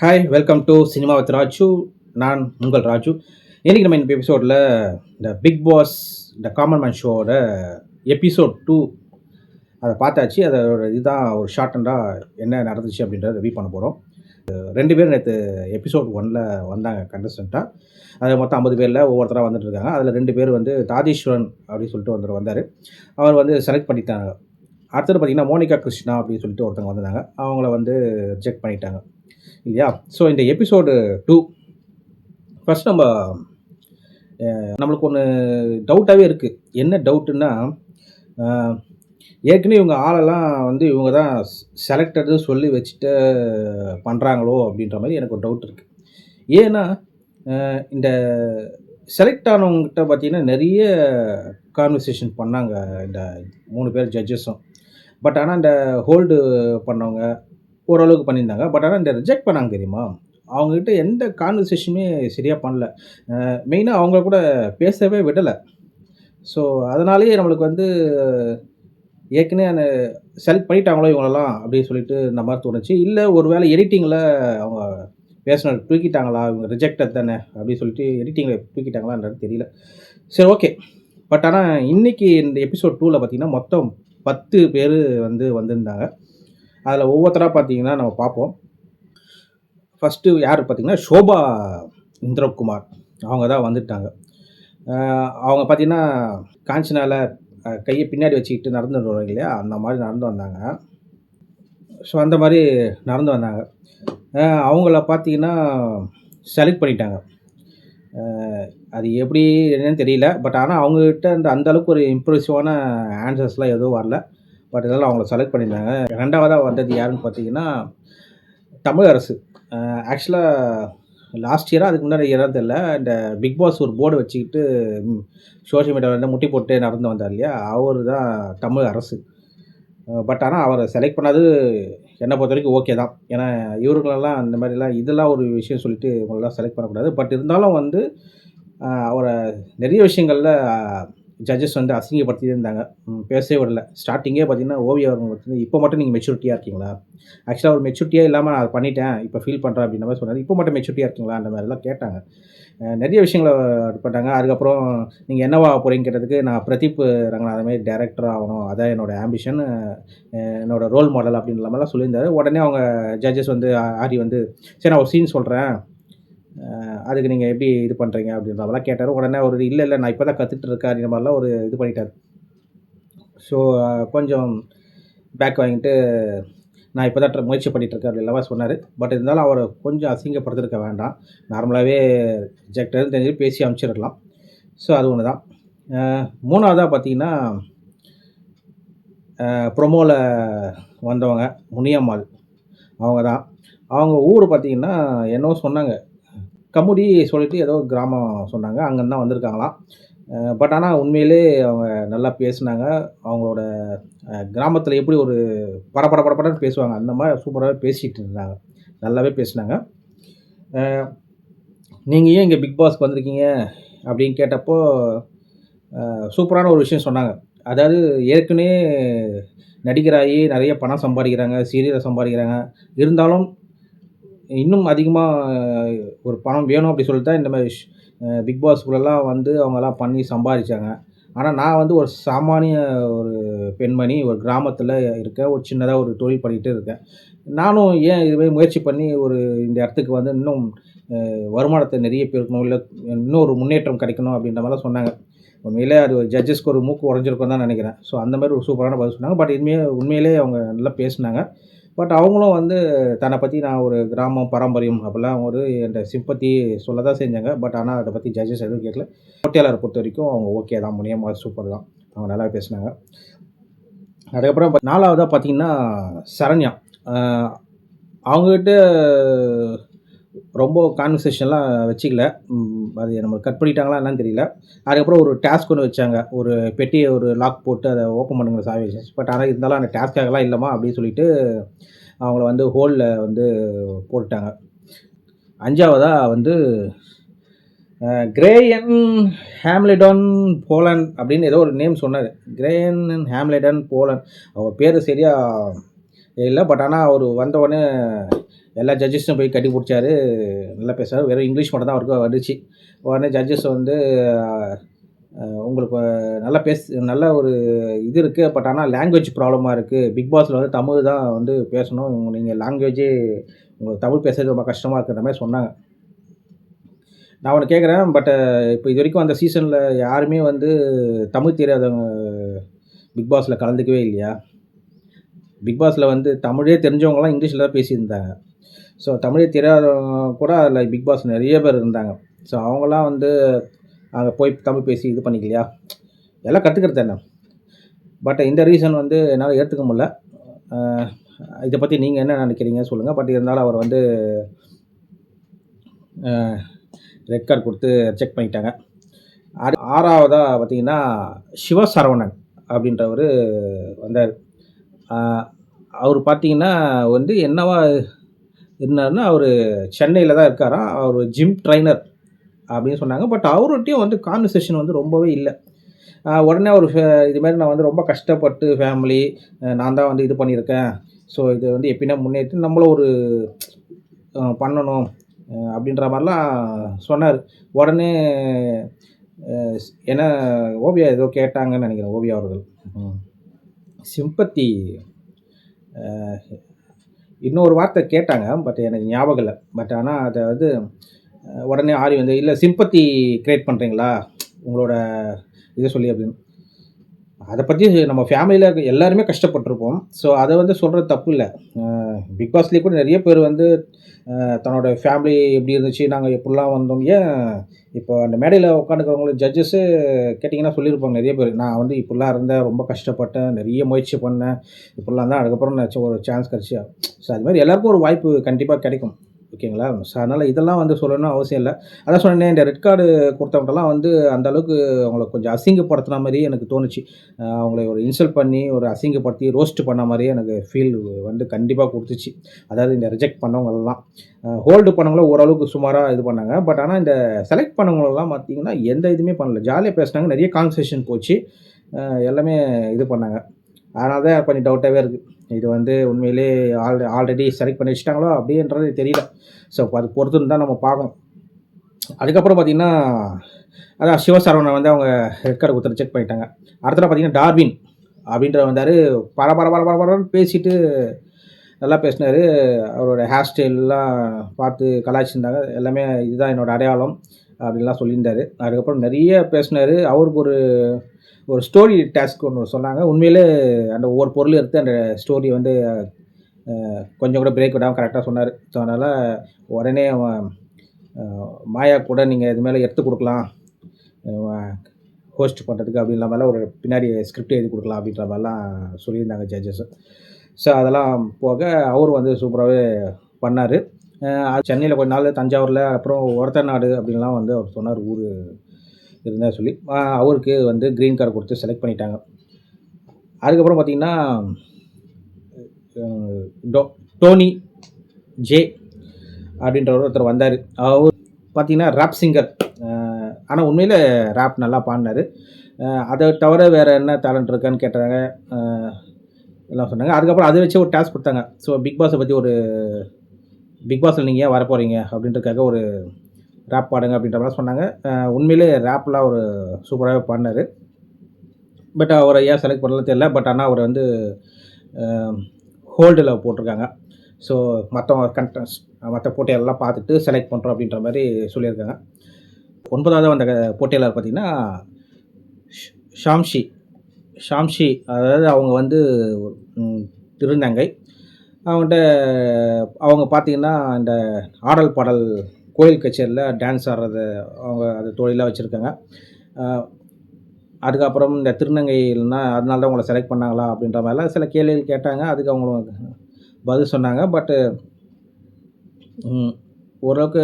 Hi welcome to cinema with Raju. நான் உங்கள் ராஜு. இன்றைக்கி நம்ம இந்த எபிசோடில் இந்த பிக் பாஸ் இந்த காமன் மேன் ஷோவோட எபிசோட் 2 அதை பார்த்தாச்சு. அதோட இதுதான் ஒரு ஷார்ட் அண்டாக என்ன நடந்துச்சு அப்படின்றத ரிவ்யூ பண்ண போகிறோம். 2 பேர் நேற்று எபிசோட் 1ல் வந்தாங்க கண்டஸ்டண்ட்டாக. அது மொத்தம் 50 பேரில் ஒவ்வொருத்தராக வந்துட்டு இருக்காங்க. அதில் 2 பேர் வந்து தாதீஸ்வரன் அப்படின்னு சொல்லிட்டு ஒருத்தர் வந்தார். அவர் வந்து செலக்ட் பண்ணிட்டாங்க. அடுத்தது பார்த்திங்கன்னா மோனிகா கிருஷ்ணா அப்படின்னு சொல்லிட்டு ஒருத்தவங்க வந்திருந்தாங்க. அவங்கள வந்து ரிஜெக்ட் பண்ணிட்டாங்க இல்லையா. ஸோ இந்த எபிசோடு 2 ஃபஸ்ட் நம்மளுக்கு ஒன்று டவுட்டாகவே இருக்குது. என்ன டவுட்டுன்னா, ஏற்கனவே இவங்க ஆளெல்லாம் வந்து இவங்க தான் செலக்டடு சொல்லி வச்சுட்டு பண்ணுறாங்களோ அப்படின்ற மாதிரி எனக்கு ஒரு டவுட் இருக்குது. ஏன்னா இந்த செலக்ட் ஆனவங்ககிட்ட பார்த்திங்கன்னா நிறைய கான்வர்சேஷன் பண்ணாங்க இந்த 3 பேர் ஜட்ஜஸும். பட் ஆனால் இந்த ஹோல்டு பண்ணவங்க ஓரளவுக்கு பண்ணியிருந்தாங்க. பட் ஆனால் இந்த ரிஜெக்ட் பண்ணாங்க தெரியுமா, அவங்ககிட்ட எந்த கான்வர்சேஷனுமே சரியாக பண்ணல. மெயினாக அவங்க கூட பேசவே விடலை. ஸோ அதனாலேயே நம்மளுக்கு வந்து ஏற்கனவே அந்த செலக்ட் பண்ணிட்டாங்களோ இவங்களெல்லாம் அப்படின்னு சொல்லிட்டு இந்த மாதிரி தோணுச்சு. இல்லை ஒரு வேளை எடிட்டிங்கில் அவங்க பேசினது தூக்கிட்டாங்களா, இவங்க ரிஜெக்டட் தானே அப்படின்னு சொல்லிட்டு எடிட்டிங்கில் தூக்கிட்டாங்களான்றது தெரியல. சரி, ஓகே. பட் ஆனால் இன்றைக்கி இந்த எபிசோட் 2ல் பார்த்திங்கன்னா மொத்தம் 10 பேர் வந்து வந்திருந்தாங்க. அதில் ஒவ்வொருத்தராக பார்த்தீங்கன்னா நம்ம பார்ப்போம். ஃபஸ்ட்டு யார் பார்த்திங்கன்னா ஷோபா இந்திரகுமார், அவங்க தான் வந்துட்டாங்க. அவங்க பார்த்திங்கன்னா காஞ்சனாவில் கையை பின்னாடி வச்சுக்கிட்டு நடந்து வருவாங்க இல்லையா, அந்த மாதிரி நடந்து வந்தாங்க. ஸோ அந்த மாதிரி நடந்து வந்தாங்க. அவங்கள பார்த்திங்கன்னா செலக்ட் பண்ணிட்டாங்க. அது எப்படி என்னன்னு தெரியல. பட் ஆனால் அவங்கக்கிட்ட அந்தளவுக்கு ஒரு இம்ப்ரெசிவான ஆன்சர்ஸ்லாம் எதுவும் வரல. பட் இதெல்லாம் அவங்கள செலக்ட் பண்ணியிருந்தாங்க. 2வதாக வந்தது யாருன்னு பார்த்தீங்கன்னா தமிழரசு. ஆக்சுவலாக லாஸ்ட் இயராக அதுக்கு முன்னாடி இயராக தெரியல, இந்த பிக் பாஸ் ஒரு போர்டு வச்சுக்கிட்டு சோஷியல் மீடியாவில் வந்து முட்டி போட்டு நடந்து வந்தார் இல்லையா, அவர் தான் தமிழரசு. பட் ஆனால் அவரை செலக்ட் பண்ணது என்னை பொறுத்த வரைக்கும் ஓகே தான். ஏன்னா இவர்களெல்லாம் இந்த மாதிரிலாம் இதெல்லாம் ஒரு விஷயம் சொல்லிட்டு இவங்களெல்லாம் செலக்ட் பண்ணக்கூடாது. பட் இருந்தாலும் வந்து அவரை நிறைய விஷயங்களில் ஜட்ஜஸ் வந்து அசிங்கப்படுத்தியே இருந்தாங்க. பேசவே விடல. ஸ்டார்டிங்கே பார்த்தீங்கன்னா ஓவியா அவங்க வந்து இப்போ மட்டும் நீங்கள் மெச்சூரிட்டியாக இருக்கீங்களா, ஆக்சுவலாக ஒரு மெச்சூரிட்டியாக இல்லாமல் நான் அதை பண்ணிட்டேன், இப்போ ஃபீல் பண்ணுறேன் அப்படின்ற மாதிரி சொன்னார். இப்போ மட்டும் மெச்சூரிட்டியாக இருக்கீங்களா அந்த மாதிரிலாம் கேட்டாங்க. நிறைய விஷயங்களை இது பண்ணாங்க. அதுக்கப்புறம் நீங்கள் என்னவா போகிறீங்க கேட்டதுக்கு, நான் பிரதீப் ரங்கநாதன் மாதிரி டேரக்டர் ஆகணும், அதான் என்னோடய ஆம்பிஷன், என்னோடய ரோல் மாடல் அப்படின்ற மாதிரிலாம் சொல்லியிருந்தார். உடனே அவங்க ஜட்ஜஸ் வந்து ஆரி வந்து சரி நான் ஒரு சீன் சொல்கிறேன், அதுக்கு நீங்கள் எப்படி இது பண்ணுறீங்க அப்படின்ற மாதிரிலாம் கேட்டார். உடனே ஒரு இல்லை நான் இப்போ தான் கற்றுட்டு இருக்கேன் அப்படின்ற மாதிரிலாம் ஒரு இது பண்ணிட்டார். ஸோ கொஞ்சம் பேக் வாங்கிட்டு நான் இப்போ தான் முயற்சி பண்ணிகிட்ருக்கேன் அப்படின்லாம் சொன்னார். பட் இருந்தாலும் அவரை கொஞ்சம் அசிங்கப்படுத்திருக்க வேண்டாம். நார்மலாகவே ரிஜெக்டர்னு தெரிஞ்சு பேசி அனுப்பிச்சிருக்கலாம். ஸோ அது ஒன்று தான். 3வதாக பார்த்தீங்கன்னா ப்ரொமோவில் வந்தவங்க முனியம்மாள், அவங்க தான். அவங்க ஊர் பார்த்திங்கன்னா என்னவோ சொன்னாங்க, கமுடி சொல்லிட்டு ஏதோ கிராமம் சொன்னாங்க, அங்கேருந்து தான் வந்திருக்காங்களாம். பட் ஆனால் உண்மையிலே அவங்க நல்லா பேசுனாங்க. அவங்களோட கிராமத்தில் எப்படி ஒரு படப்படன்னு பேசுவாங்க, அந்த மாதிரி சூப்பராகவே பேசிகிட்டு இருந்தாங்க, நல்லாவே பேசினாங்க. நீங்கள் ஏன் இங்கே பிக் பாஸ்க்கு வந்திருக்கீங்க அப்படின்னு கேட்டப்போ சூப்பரான ஒரு விஷயம் சொன்னாங்க. அதாவது ஏற்கனவே நடிகராகி நிறைய பணம் சம்பாதிக்கிறாங்க, சீரியலை சம்பாதிக்கிறாங்க, இருந்தாலும் இன்னும் அதிகமாக ஒரு பணம் வேணும் அப்படி சொல்லிட்டு தான் இந்த மாதிரி பிக் பாஸ்குள்ளெல்லாம் வந்து அவங்கெல்லாம் பண்ணி சம்பாதிச்சாங்க. ஆனால் நான் வந்து ஒரு சாமானிய ஒரு பெண்மணி, ஒரு கிராமத்தில் இருக்கேன், ஒரு சின்னதாக ஒரு தொழில் பண்ணிகிட்டு இருக்கேன். நானும் ஏன் இதுமாதிரி முயற்சி பண்ணி ஒரு இந்த இடத்துக்கு வந்து இன்னும் வருமானத்தை நிறைய பெருக்கணும், இல்லை இன்னும் ஒரு முன்னேற்றம் கிடைக்கணும் அப்படின்ற மாதிரிலாம் சொன்னாங்க. உண்மையிலே அது ஜட்ஜஸ்க்கு ஒரு மூக்கு உடஞ்சிருக்கும் தான் நினைக்கிறேன். ஸோ அந்த மாதிரி ஒரு சூப்பரான பதில் சொன்னாங்க. பட் உண்மையிலே அவங்க நல்லா பேசினாங்க. பட் அவங்களும் வந்து தன்னை பற்றி நான் ஒரு கிராமம் பாரம்பரியம் அப்படிலாம் ஒரு என்ற சிம்பத்தி சொல்ல தான் செஞ்சாங்க. பட் ஆனால் அதை பற்றி ஜட்ஜஸ் எதுவும் கேட்கல. போட்டியாளரை பொறுத்த வரைக்கும் அவங்க ஓகே தான், முனியம்மா சூப்பர் தான், அவங்க நல்லா பேசினாங்க. அதுக்கப்புறம் 4வதாக பார்த்திங்கன்னா சரண்யா. அவங்கக்கிட்ட ரொம்ப கான்வர்சேஷன்லாம் வச்சுக்கல. அது நம்ம கட் பண்ணிட்டாங்களா என்னன்னு தெரியல. அதுக்கப்புறம் ஒரு டாஸ்க் ஒன்று வச்சாங்க, ஒரு பெட்டியை ஒரு லாக் போட்டு அதை ஓப்பன் பண்ணுங்கிற சாவி வச்சு. பட் ஆனால் இருந்தாலும் அந்த டாஸ்க்காகலாம் இல்லைம்மா அப்படின்னு சொல்லிட்டு அவங்கள வந்து ஹோலில் வந்து போட்டுட்டாங்க. 5வதாக வந்து கிரேயன் ஹேம்லிடன் போலண்ட் அப்படின்னு ஏதோ ஒரு நேம் சொன்னார். கிரேயன் ஹேம்லிடன் போலண்ட், அவர் பேர் சரியாக இல்ல. பட் ஆனா அவரு வந்த உடனே எல்லா ஜட்ஜஸும் போய் கட்டி புடிச்சாரு. நல்லா பேசுனாரு. வெறும் இங்கிலீஷ் மட்டும் தான் அவருக்கு வந்துச்சு. உடனே ஜட்ஜஸ் வந்து உங்களுக்கு நல்ல ஒரு இது இருக்கு. பட் ஆனா லாங்குவேஜ் ப்ராப்ளமா இருக்கு. பிக் பாஸ்ல வந்து தமிழ் தான் வந்து பேசணும். நீங்க லாங்குவேஜே உங்களுக்கு தமிழ் பேசுறது ரொம்ப கஷ்டமா இருக்குன்ற மாரி சொன்னாங்க. நான் ஒண்ணு கேட்குறேன். இப்போ இதுவரைக்கும் அந்த சீசன்ல யாருமே வந்து தமிழ் தெரியாதவங்க பிக் பாஸ்ல கலந்துக்கவே இல்லையா? பிக் பாஸ்ல வந்து தமிழே தெரிஞ்சவங்கலாம் இங்கிலீஷ்ல தான் பேசியிருந்தாங்க. ஸோ தமிழே தெரியாதவங்க கூட அதில பிக் பாஸ் நெறைய பேர் இருந்தாங்க. ஸோ அவங்கலாம் வந்து அங்க போய் தமிழ் பேசி இது பண்ணிக்கலையா? எல்லாம் கத்துக்கிறது தானே. இந்த ரீசன் வந்து என்னால ஏத்துக்க முடியல. அ இத பத்தி நீங்க என்ன நெனைக்கிறீங்க சொல்லுங்க. இருந்தாலும் அவர் வந்து அ ரெட் கார்ட் குடுத்து ரிஜெக்ட் பண்ணிட்டாங்க. 6வதா பார்த்தீங்கன்னா, சிவசரவணன் அப்படின்றவரு வந்தாரு. அ அவரு பார்த்தீங்கன்னா வந்து என்னவா இருந்தாருன்னா, அவரு சென்னையில தான் இருக்காராம். அவரு ஜிம் ட்ரெய்னர் அப்படின்னு சொன்னாங்க. அவருட்டயும் வந்து கான்வர்சேஷன் வந்து ரொம்பவே இல்ல. உடனே அவரு இது மாரி நான் வந்து ரொம்ப கஷ்டப்பட்டு ஃபேமிலி நான் தான் வந்து இது பண்ணியிருக்கேன். ஸோ இது வந்து எப்படின்னா முன்னேற்றி நம்மளும் ஒரு பண்ணணும் அப்படின்ற மாரிலாம் சொன்னாரு. உடனே அ ஏன்னா ஓவியா ஏதோ கேட்டாங்கன்னு நெனைக்கிறேன். ஓவியா அவர்கள். ம். சிம்பத்தி அ இன்னொரு வார்த்தை கேட்டாங்க. எனக்கு ஞாபகம் இல்ல. ஆனா அத வந்து உடனே ஆரி வந்து, "இல்ல சிம்பத்தி கிரியேட் பண்றீங்களா? உங்களோட இத சொல்லி" அப்படின்னு. அத பத்தி நம்ம ஃபேமிலில இருக்க எல்லாருமே கஷ்டப்பட்டுருப்போம். ஸோ அத வந்து சொல்றது தப்பு இல்ல. பிக் பாஸ்லயே கூட நெறைய பேர் வந்து தன்னோட ஃபேமிலி எப்படி இருந்துச்சு, நாங்க எப்படிலாம் வந்தோம். ஏன் இப்போ அந்த மேடையில உட்காந்துக்கிறவங்கள ஜட்ஜஸு கேட்டீங்கன்னா சொல்லியிருப்பாங்க நெறைய பேரு. நான் வந்து இப்படிலாம் இருந்தேன், ரொம்ப கஷ்டப்பட்டேன், நெறைய முயற்சி பண்ணேன், இப்படிலாம் தான் அதுக்கப்புறம் ஒரு சான்ஸ் கிடைச்சு. ஸோ அது மாரி எல்லாருக்கும் ஒரு வாய்ப்பு கண்டிப்பா கிடைக்கும். ஓகேங்களா? ஸோ அதனால இதெல்லாம் வந்து சொல்லணும்னு அவசியம் இல்ல. அதான் சொன்னேனே இந்த ரெட் கார்டு குடுத்தவங்கட்டலாம் வந்து அந்த அளவுக்கு அவங்கள கொஞ்சம் அசிங்கப்படுத்துன மாரியே எனக்கு தோணுச்சு. அவங்கள ஒரு இன்சல்ட் பண்ணி, ஒரு அசிங்கப்படுத்தி, ரோஸ்ட் பண்ண மாரியே எனக்கு ஃபீல் வந்து கண்டிப்பா குடுத்துச்சு. அதாவது இந்த ரிஜெக்ட் பண்ணவங்கலாம். ஹோல்டு பண்ணவங்கள ஓரளவுக்கு சுமாரா இது பண்ணாங்க. ஆனா இந்த செலக்ட் பண்ணவங்களலாம் பார்த்தீங்கன்னா, எந்த இதுவுமே பண்ணல. ஜாலியா பேசுனாங்க. நெறைய கான்வர்சேஷன் போச்சு. எல்லாமே இது பண்ணாங்க. அதனால தான் கொஞ்சம் டவுட்டாவே இருக்கு. இது வந்து உண்மையிலேயே ஆல்ரெடி செலக்ட் பண்ணி வச்சுட்டாங்களோ அப்படின்றது தெரியல. ஸோ அது பொறுத்திருந்து தான் நம்ம பார்க்கணும். அதுக்கப்புறம் பார்த்தீங்கன்னா, அதான் சிவசரவணன் வந்து அவங்க ரெட் கார்டு குடுத்து ரிஜெக்ட் பண்ணிட்டாங்க. அடுத்ததா பார்த்தீங்கன்னா, டார்வின் அப்படின்றவர் வந்தாரு. பர பர பர பர பரன்னு பேசிட்டு நல்லா பேசினாரு. அவரோட ஹேர் ஸ்டைல்லாம் பார்த்து கலாய்ச்சிருந்தாங்க. எல்லாமே இதுதான் என்னோட அடையாளம் அப்படின்லாம் சொல்லியிருந்தாரு. அதுக்கப்புறம் நெறைய பேசினாரு. அவருக்கு ஒரு ஸ்டோரி டாஸ்க் ஒண்ணு சொன்னாங்க. உண்மையிலே அந்த ஒவ்வொரு பொருளும் எடுத்து அந்த ஸ்டோரி வந்து கொஞ்சம் கூட பிரேக் விடாம கரெக்ட்டா சொன்னாரு. ஸோ அதனால உடனே அ மாயா கூட நீங்க இது மேல எடுத்து குடுக்கலாம். அ ஹோஸ்ட் பண்றதுக்கு அப்படின்ற மாரிலாம் ஒரு பின்னாடி ஸ்கிரிப்ட் எழுதி குடுக்கலாம் அப்படின்ற மாரிலாம் சொல்லியிருந்தாங்க ஜட்ஜஸ். ஸோ அதெல்லாம் போக அவரும் வந்து சூப்பராவே பண்ணாரு. சென்னையில கொஞ்ச நாள், தஞ்சாவூர்ல, அப்புறம் ஒரத்தநாடு அப்படின்லாம் வந்து அவர் சொன்னார் ஊரு இருந்தா சொல்லி. அவருக்கு வந்து கிரீன் கார்ட் குடுத்து செலக்ட் பண்ணிட்டாங்க. அதுக்கப்புறம் பார்த்தீங்கன்னா, அ டோ டோனி ஜே அப்படின்றவர் ஒருத்தர் வந்தாரு. அவரு பார்த்தீங்கன்னா, ராப் சிங்கர். ஆனா உண்மையில ராப் நல்லா பாடுனாரு. அத தவிர வேற என்ன டேலண்ட் இருக்கான்னு கேட்டாங்க. அ எல்லாம் சொன்னாங்க. அதுக்கப்புறம் அத வச்சு ஒரு டாஸ்க் குடுத்தாங்க. ஸோ பிக் பாஸ பத்தி பிக் பாஸ்ல நீங்க ஏன் வரப்போறீங்க? அப்படின்றதுக்காக ஒரு ராப் பாடுங்க அப்படின்ற மாரி சொன்னாங்க. உண்மையிலே ராப்லாம் அவரு சூப்பராவே பாடுனாரு. அவர ஏன் செலக்ட் பண்ணலன்னு தெரியல. ஆனா அவர வந்து அ ஹோல்டுல போட்டுருக்காங்க. ஸோ மத்த போட்டியாளர்லாம் பார்த்துட்டு செலக்ட் பண்றோம் அப்படின்ற மாரி சொல்லியிருக்காங்க. 9வதா வந்த போட்டியாளர் பார்த்தீங்கன்னா, ஷ் ஷாம்ஷி. ஷாம்ஷி அதாவது அவங்க வந்து திருநங்கை. அவங்கள்ட்ட அவங்க பார்த்தீங்கன்னா, இந்த ஆடல், பாடல் கோயில் கச்சேரில டான்ஸ் ஆடுறது அவங்க அது தொழிலா வச்சிருக்காங்க. அ அதுக்கப்புறம் இந்த திருநங்கைன்னா அதனால தான் உங்கள செலக்ட் பண்ணாங்களா? அப்படின்ற மாரிலாம் சில கேள்விகள் கேட்டாங்க. அதுக்கு அவங்க பதில் சொன்னாங்க. ம் ஓரளவுக்கு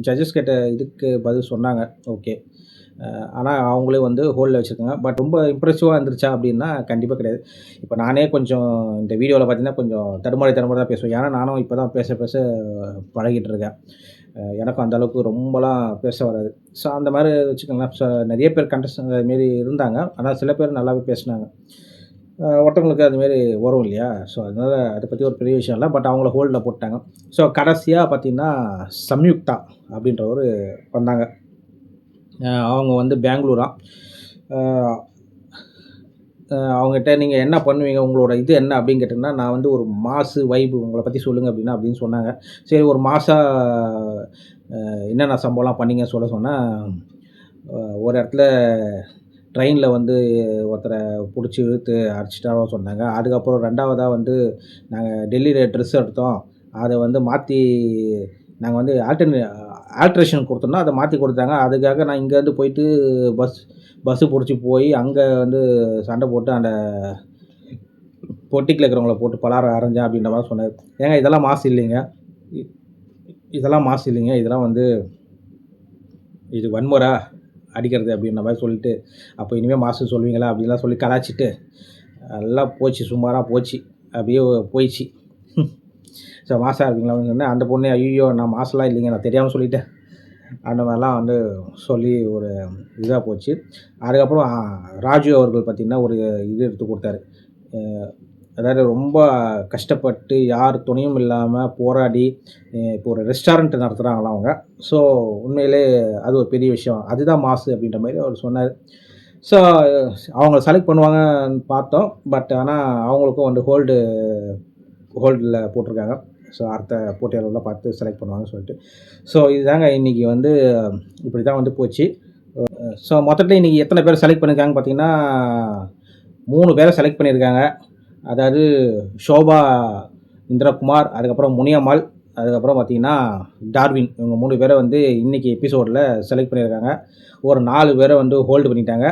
ஜட்ஜஸ் கேட்ட இதுக்கு பதில் சொன்னாங்க. ஓகே. ஆனா அவங்களே வந்து ஹோல்ட்ல வச்சிருக்காங்க. ரொம்ப இம்ப்ரெசிவா இருந்துருச்சா அப்படின்னா, கண்டிப்பா கிடையாது. இப்ப நானே கொஞ்சம் இந்த வீடியோல பார்த்தீங்கன்னா, கொஞ்சம் தடுமாறி தடுமாறி தான் பேசுவேன். ஏன்னா நானும் இப்ப தான் பேச பேச பழகிட்டு இருக்கேன். எனக்கும் அந்த அளவுக்கு ரொம்பலாம் பேச வராது. ஸோ அந்த மாரி வச்சுக்கோங்களேன். நெறைய பேர் கண்டஸ்டன்ட் அது மாரி இருந்தாங்க. ஆனா சில பேர் நல்லாவே பேசுனாங்க. ஒருத்தவங்களுக்கு அதுமாரி வரும் இல்லையா? ஸோ அதனால் அதை பற்றி ஒரு பெரிய விஷயம் இல்லை. பட் அவங்கள ஹோல்டில் போட்டாங்க. ஸோ கடைசியாக பார்த்தீங்கன்னா, சம்யுக்தா அப்படின்றவரு வந்தாங்க. அவங்க வந்து பெங்களூரா. அ அவங்ககிட்ட நீங்கள் என்ன பண்ணுவீங்க? உங்களோட இது என்ன அப்படின்னு கேட்டிங்கன்னா, நான் வந்து ஒரு மாஸு வைபு உங்கள பற்றி சொல்லுங்க அப்படின்னா அப்படின்னு சொன்னாங்க. சரி ஒரு மாஸா என்னென்ன சம்பவம்லாம் பண்ணீங்கன்னு சொன்னா, ஒரு இடத்துல ட்ரெயினில் வந்து ஒருத்தர புடிச்சு இழுத்து அடிச்சுட்டாங்கன்னு சொன்னாங்க. அதுக்கப்புறம் 2வதா வந்து நாங்கள் டெல்லியில ட்ரெஸ் எடுத்தோம். அத வந்து மாத்தி நாங்க வந்து ஆல்ட்ரேஷன் குடுத்தோம்னா, அத மாத்தி குடுத்தாங்க. அதுக்காக நான் இங்கேருந்து போயிட்டு பஸ்ஸு புடிச்சு போய் அங்க வந்து சண்டை போட்டு அந்த பொட்டிக்குள்ள இருக்கிறவங்கள போட்டு பலாரம் அரைஞ்சேன் அப்படின்ற மாரி சொன்னாரு. ஏங்க இதெல்லாம் மாஸ் இல்லைங்க. இ இதெல்லாம் மாஸ் இல்லைங்க. இதெல்லாம் வந்து இது வன்முறை அடிக்கிறது அப்படின்ற மாரி சொல்லிட்டு, அப்போ இனிமே மாஸ்ன்னு சொல்லுவீங்களா? அப்படின்லாம் சொல்லி கலாய்ச்சிட்டு, எல்லாம் போச்சு சுமாரா போச்சு. அப்படியே போயிடுச்சு. ஸோ மாஸா இருப்பீங்களா அப்படின்னு சொன்னேன். அந்த பொண்ணு ஐய்யயோ! நான் மாஸ்லாம் இல்லைங்க. நான் தெரியாம சொல்லிட்டேன். அந்த மாரிலாம் வந்து சொல்லி ஒரு இதா போச்சு. அதுக்கப்புறம் ராஜு அவர்கள் பார்த்தீங்கன்னா, ஒரு இது எடுத்து குடுத்தாரு. அ அதாவது ரொம்ப கஷ்டப்பட்டு யார் துணையும் இல்லாம போராடி, இப்போ ஒரு ரெஸ்டாரண்ட் நடத்துகிறாங்களாம் அவங்க. ஸோ உண்மையிலே அது ஒரு பெரிய விஷயம். அதுதான் மாசு அப்படின்ற மாரி அவர் சொன்னாரு. ஸோ அவங்க செலக்ட் பண்ணுவாங்கன்னு பார்த்தோம். பட் ஆனா அவங்களுக்கும் வந்து ஹோல்டில போட்டிருக்காங்க. ஸோ அடுத்த போட்டியாளர்லாம் பார்த்து செலக்ட் பண்ணுவாங்கன்னு சொல்லிட்டு. ஸோ இதுதாங்க இன்னைக்கு வந்து இப்படி தான் வந்து போச்சு. ஸோ மொத்தத்தில இன்னைக்கு எத்தனை பேர் செலக்ட் பண்ணியிருக்காங்கன்னு பார்த்தீங்கன்னா, 3 பேர செலக்ட் பண்ணியிருக்காங்க. அதாவது ஷோபா இந்திரகுமார், அதுக்கப்புறம் முனியம்மாள், அதுக்கப்புறம் பார்த்தீங்கன்னா டார்வின். இவங்க 3 பேர வந்து இன்னைக்கு எபிசோடில செலக்ட் பண்ணியிருக்காங்க. ஒரு 4 பேர வந்து ஹோல்டு பண்ணிட்டாங்க.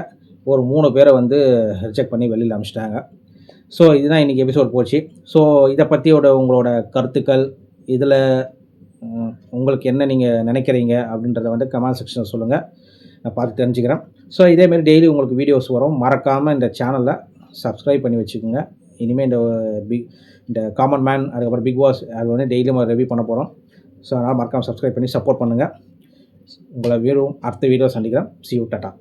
ஒரு 3 பேர வந்து ரிஜெக்ட் பண்ணி வெளியில அனுப்பிச்சுட்டாங்க. ஸோ இதுதான் இன்னைக்கு எபிசோட் போச்சு. ஸோ இத பத்தியோட உங்களோட கருத்துக்கள், இதில உங்களுக்கு என்ன நீங்க நினைக்கிறீங்க? அப்படின்றத வந்து கமெண்ட் செக்ஷன்ல சொல்லுங்க. நான் பார்த்து தெரிஞ்சுக்கிறேன். ஸோ இதேமாரி டெய்லி உங்களுக்கு வீடியோஸ் வரும். மறக்காம இந்த சேனல சப்ஸ்கிரைப் பண்ணி வச்சுக்கோங்க. இனிமே இந்த காமன் மேன், அதுக்கப்புறம் பிக் பாஸ் அது வந்து டெய்லியும் ரிவ்யூ பண்ண போறோம். ஸோ அதனால மறக்காம சப்ஸ்கிரைப் பண்ணி சப்போர்ட் பண்ணுங்க. உங்கள அடுத்த வீடியோல சந்திக்கிறேன். See you. டாட்டா.